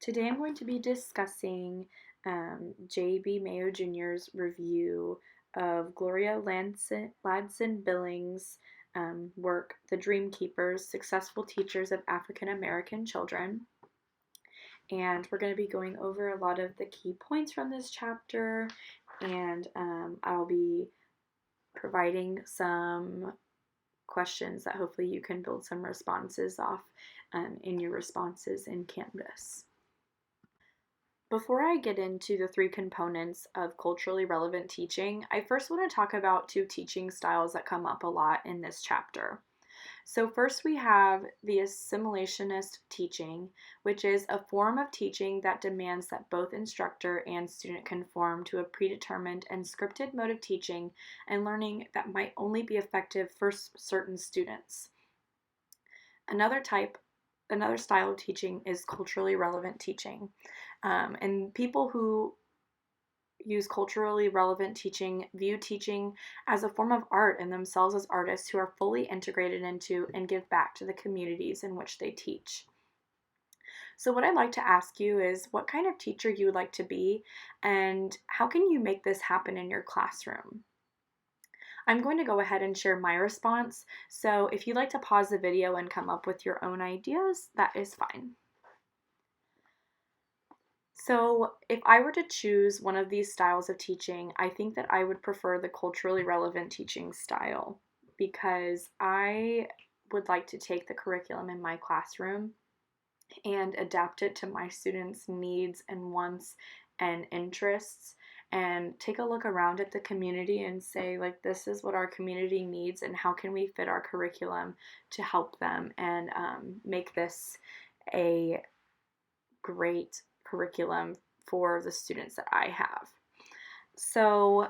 Today I'm going to be discussing J.B. Mayo Jr.'s review of Gloria Ladson Billings' work, The Dream Keepers, Successful Teachers of African American Children. And we're going to be going over a lot of the key points from this chapter, and I'll be providing some questions that hopefully you can build some responses off in your responses in Canvas. Before I get into the three components of culturally relevant teaching, I first want to talk about two teaching styles that come up a lot in this chapter. So first we have the assimilationist teaching, which is a form of teaching that demands that both instructor and student conform to a predetermined and scripted mode of teaching and learning that might only be effective for certain students. Another style of teaching is culturally relevant teaching. And people who use culturally relevant teaching view teaching as a form of art and themselves as artists who are fully integrated into and give back to the communities in which they teach. So what I'd like to ask you is what kind of teacher you would like to be, and how can you make this happen in your classroom? I'm going to go ahead and share my response, so if you'd like to pause the video and come up with your own ideas, that is fine. So if I were to choose one of these styles of teaching, I think that I would prefer the culturally relevant teaching style because I would like to take the curriculum in my classroom and adapt it to my students' needs and wants and interests and take a look around at the community and say, like, this is what our community needs and how can we fit our curriculum to help them and make this a great curriculum for the students that I have. So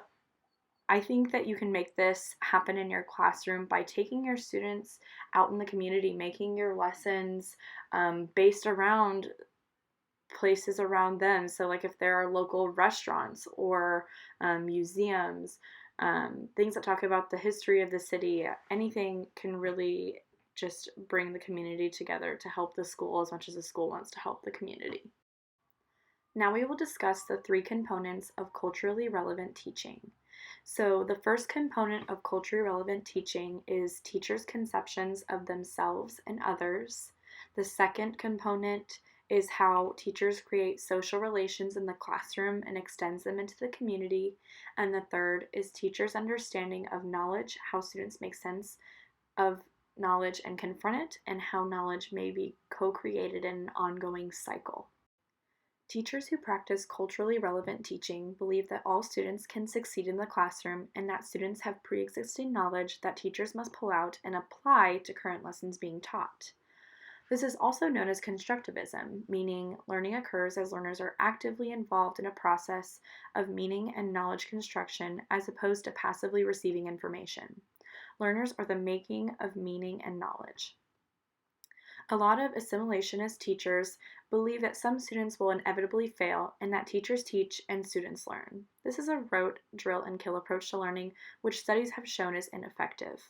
I think that you can make this happen in your classroom by taking your students out in the community, making your lessons based around places around them. So like if there are local restaurants or museums, things that talk about the history of the city, anything can really just bring the community together to help the school as much as the school wants to help the community. Now we will discuss the three components of culturally relevant teaching. So the first component of culturally relevant teaching is teachers' conceptions of themselves and others. The second component is how teachers create social relations in the classroom and extends them into the community. And the third is teachers' understanding of knowledge, how students make sense of knowledge and confront it, and how knowledge may be co-created in an ongoing cycle. Teachers who practice culturally relevant teaching believe that all students can succeed in the classroom and that students have pre-existing knowledge that teachers must pull out and apply to current lessons being taught. This is also known as constructivism, meaning learning occurs as learners are actively involved in a process of meaning and knowledge construction as opposed to passively receiving information. Learners are the making of meaning and knowledge. A lot of assimilationist teachers believe that some students will inevitably fail and that teachers teach and students learn. This is a rote, drill, and kill approach to learning, which studies have shown is ineffective.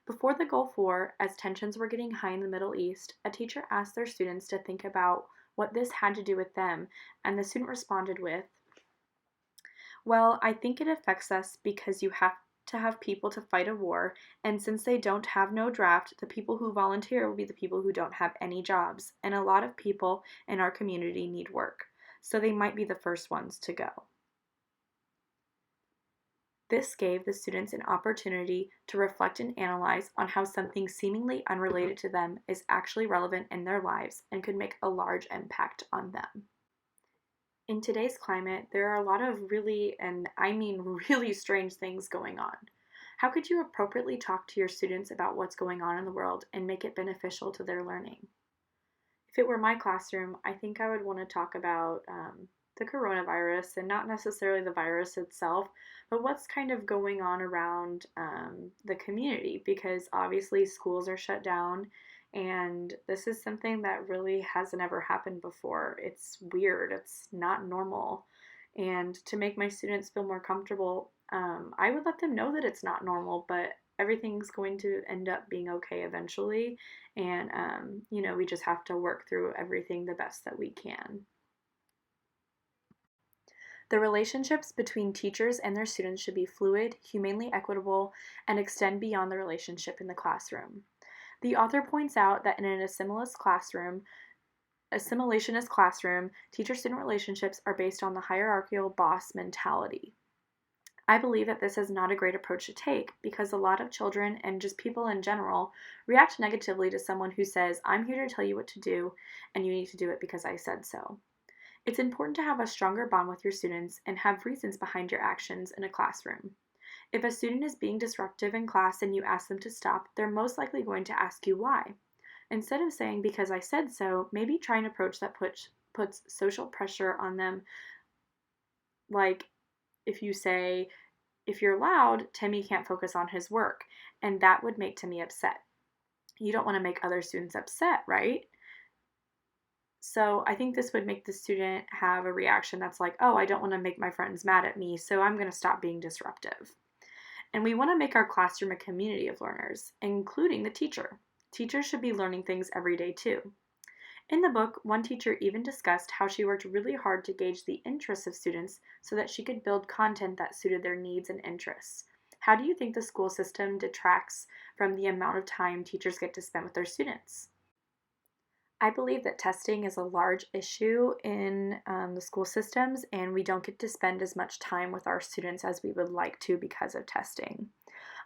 Before the Gulf War, as tensions were getting high in the Middle East, a teacher asked their students to think about what this had to do with them, and the student responded with, "Well, I think it affects us because you have to have people to fight a war, and since they don't have no draft, the people who volunteer will be the people who don't have any jobs, and a lot of people in our community need work, so they might be the first ones to go." This gave the students an opportunity to reflect and analyze on how something seemingly unrelated to them is actually relevant in their lives and could make a large impact on them. In today's climate, there are a lot of really, and I mean really strange things going on. How could you appropriately talk to your students about what's going on in the world and make it beneficial to their learning? If it were my classroom, I think I would want to talk about the coronavirus and not necessarily the virus itself, but what's kind of going on around the community because obviously schools are shut down and this is something that really hasn't ever happened before. It's weird, it's not normal. And to make my students feel more comfortable, I would let them know that it's not normal, but everything's going to end up being okay eventually. And, we just have to work through everything the best that we can. The relationships between teachers and their students should be fluid, humanely equitable, and extend beyond the relationship in the classroom. The author points out that in an assimilationist classroom, teacher-student relationships are based on the hierarchical boss mentality. I believe that this is not a great approach to take because a lot of children and just people in general react negatively to someone who says, "I'm here to tell you what to do, and you need to do it because I said so." It's important to have a stronger bond with your students and have reasons behind your actions in a classroom. If a student is being disruptive in class and you ask them to stop, they're most likely going to ask you why. Instead of saying, "because I said so," maybe try an approach that puts social pressure on them. Like if you say, "if you're loud, Timmy can't focus on his work," and that would make Timmy upset. You don't want to make other students upset, right? So I think this would make the student have a reaction that's like, "oh, I don't want to make my friends mad at me, so I'm going to stop being disruptive." And we want to make our classroom a community of learners, including the teacher. Teachers should be learning things every day too. In the book, one teacher even discussed how she worked really hard to gauge the interests of students so that she could build content that suited their needs and interests. How do you think the school system detracts from the amount of time teachers get to spend with their students? I believe that testing is a large issue in the school systems, and we don't get to spend as much time with our students as we would like to because of testing.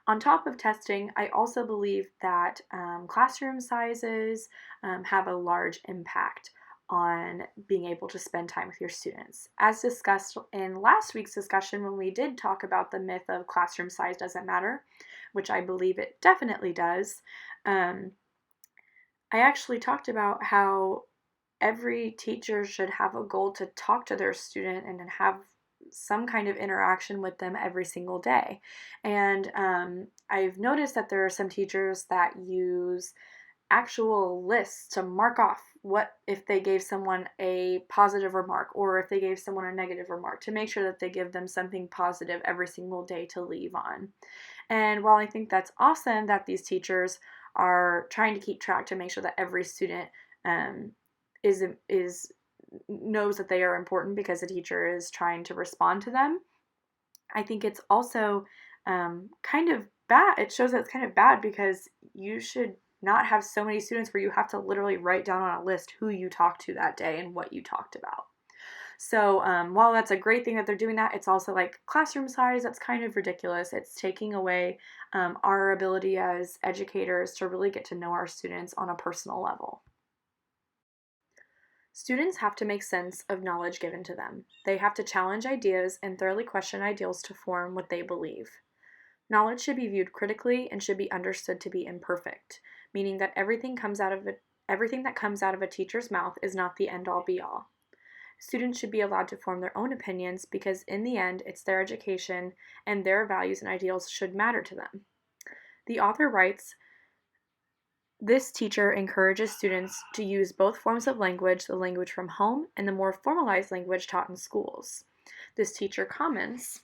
On top of testing, I also believe that classroom sizes have a large impact on being able to spend time with your students. As discussed in last week's discussion when we did talk about the myth of classroom size doesn't matter, which I believe it definitely does, I actually talked about how every teacher should have a goal to talk to their student and have some kind of interaction with them every single day. And I've noticed that there are some teachers that use actual lists to mark off what if they gave someone a positive remark or if they gave someone a negative remark to make sure that they give them something positive every single day to leave on. And while I think that's awesome that these teachers are trying to keep track to make sure that every student is knows that they are important because the teacher is trying to respond to them, I think it's also kind of bad. It shows that it's kind of bad because you should not have so many students where you have to literally write down on a list who you talked to that day and what you talked about. So while that's a great thing that they're doing that, it's also like classroom size, that's kind of ridiculous. It's taking away our ability as educators to really get to know our students on a personal level. Students have to make sense of knowledge given to them. They have to challenge ideas and thoroughly question ideals to form what they believe. Knowledge should be viewed critically and should be understood to be imperfect, meaning that everything that comes out of a teacher's mouth is not the end-all be-all. Students should be allowed to form their own opinions because in the end, it's their education and their values and ideals should matter to them. The author writes, "This teacher encourages students to use both forms of language, the language from home and the more formalized language taught in schools." This teacher comments,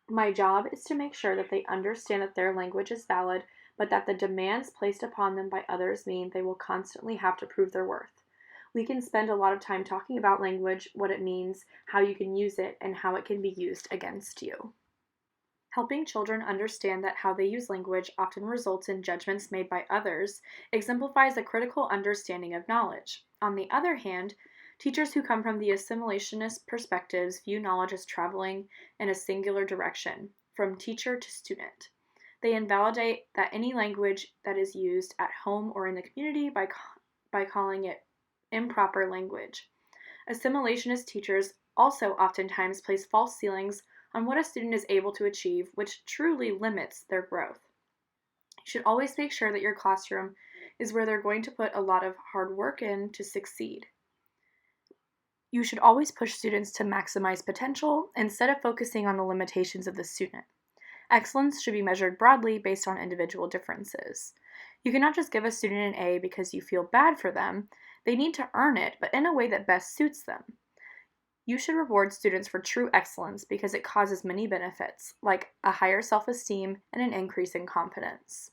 "My job is to make sure that they understand that their language is valid, but that the demands placed upon them by others mean they will constantly have to prove their worth. We can spend a lot of time talking about language, what it means, how you can use it, and how it can be used against you." Helping children understand that how they use language often results in judgments made by others exemplifies a critical understanding of knowledge. On the other hand, teachers who come from the assimilationist perspectives view knowledge as traveling in a singular direction, from teacher to student. They invalidate that any language that is used at home or in the community by calling it improper language. Assimilationist teachers also oftentimes place false ceilings on what a student is able to achieve, which truly limits their growth. You should always make sure that your classroom is where they're going to put a lot of hard work in to succeed. You should always push students to maximize potential instead of focusing on the limitations of the student. Excellence should be measured broadly based on individual differences. You cannot just give a student an A because you feel bad for them. They need to earn it, but in a way that best suits them. You should reward students for true excellence because it causes many benefits, like a higher self-esteem and an increase in confidence.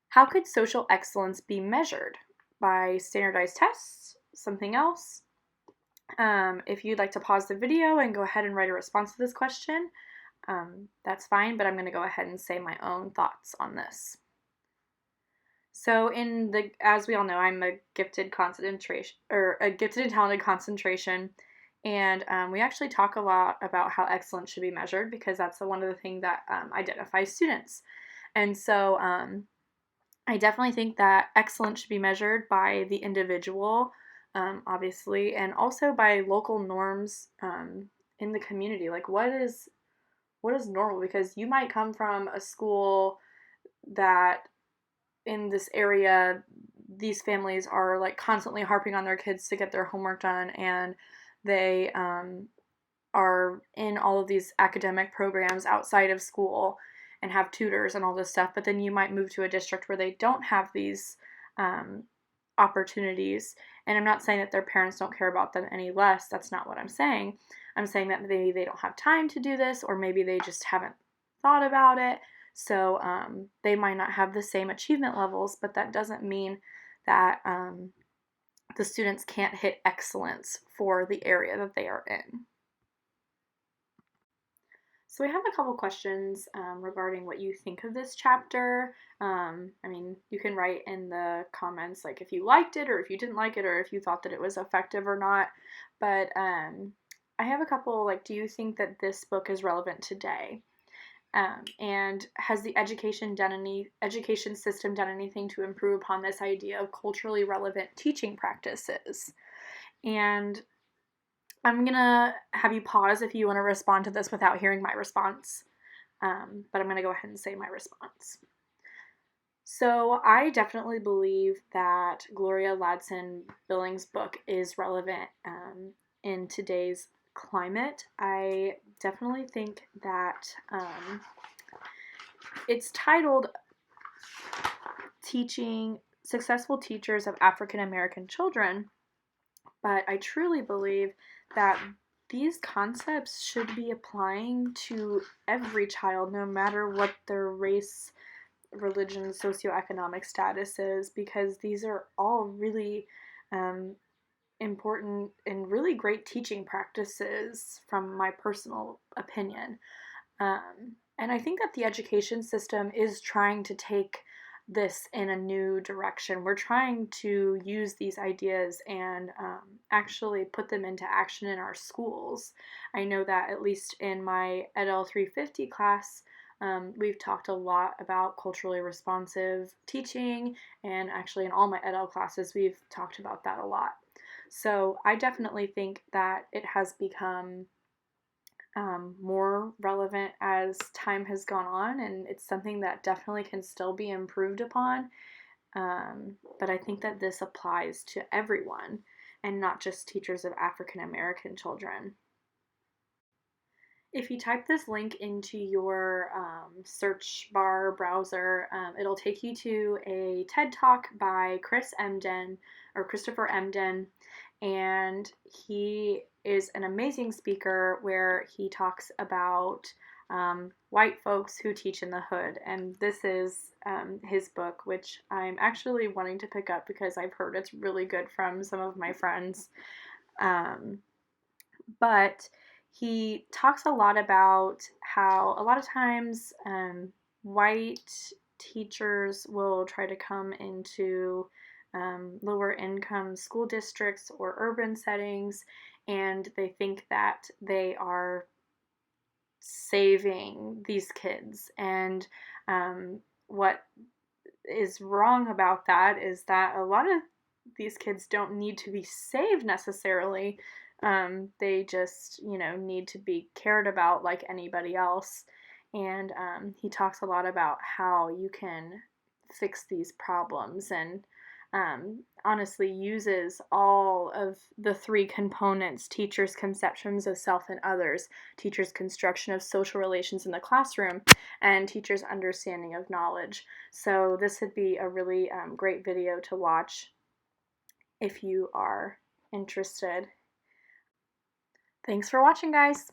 How could social excellence be measured? By standardized tests? Something else? If you'd like to pause the video and go ahead and write a response to this question, that's fine, but I'm going to go ahead and say my own thoughts on this. So as we all know, I'm a gifted concentration, or a gifted and talented concentration, and we actually talk a lot about how excellence should be measured because that's one of the things that identifies students. And so I definitely think that excellence should be measured by the individual, obviously, and also by local norms in the community. Like what is normal? Because you might come from a school that in this area, these families are like constantly harping on their kids to get their homework done, and they are in all of these academic programs outside of school and have tutors and all this stuff. But then you might move to a district where they don't have these opportunities. And I'm not saying that their parents don't care about them any less. That's not what I'm saying. I'm saying that maybe they don't have time to do this, or maybe they just haven't thought about it. So they might not have the same achievement levels, but that doesn't mean that the students can't hit excellence for the area that they are in. So we have a couple questions regarding what you think of this chapter. I mean, you can write in the comments like if you liked it or if you didn't like it or if you thought that it was effective or not. But I have a couple like, do you think that this book is relevant today? And has the education system done anything to improve upon this idea of culturally relevant teaching practices? And I'm gonna have you pause if you want to respond to this without hearing my response, but I'm gonna go ahead and say my response. So I definitely believe that Gloria Ladson Billings' book is relevant in today's climate. I definitely think that it's titled Teaching Successful Teachers of African American Children, but I truly believe that these concepts should be applying to every child, no matter what their race, religion, socioeconomic status is, because these are all really important and really great teaching practices from my personal opinion. And I think that the education system is trying to take this in a new direction. We're trying to use these ideas and actually put them into action in our schools. I know that at least in my EdL 350 class, we've talked a lot about culturally responsive teaching, and actually in all my EdL classes, we've talked about that a lot. So I definitely think that it has become more relevant as time has gone on, and it's something that definitely can still be improved upon. But I think that this applies to everyone and not just teachers of African American children. If you type this link into your search bar browser, it'll take you to a TED Talk by Christopher Emden, and he is an amazing speaker where he talks about white folks who teach in the hood, and this is his book, which I'm actually wanting to pick up because I've heard it's really good from some of my friends. But he talks a lot about how a lot of times white teachers will try to come into lower income school districts or urban settings, and they think that they are saving these kids. And what is wrong about that is that a lot of these kids don't need to be saved necessarily. They just, need to be cared about like anybody else. And he talks a lot about how you can fix these problems, and honestly uses all of the three components: teachers' conceptions of self and others, teachers' construction of social relations in the classroom, and teachers' understanding of knowledge. So this would be a really great video to watch if you are interested. Thanks for watching, guys!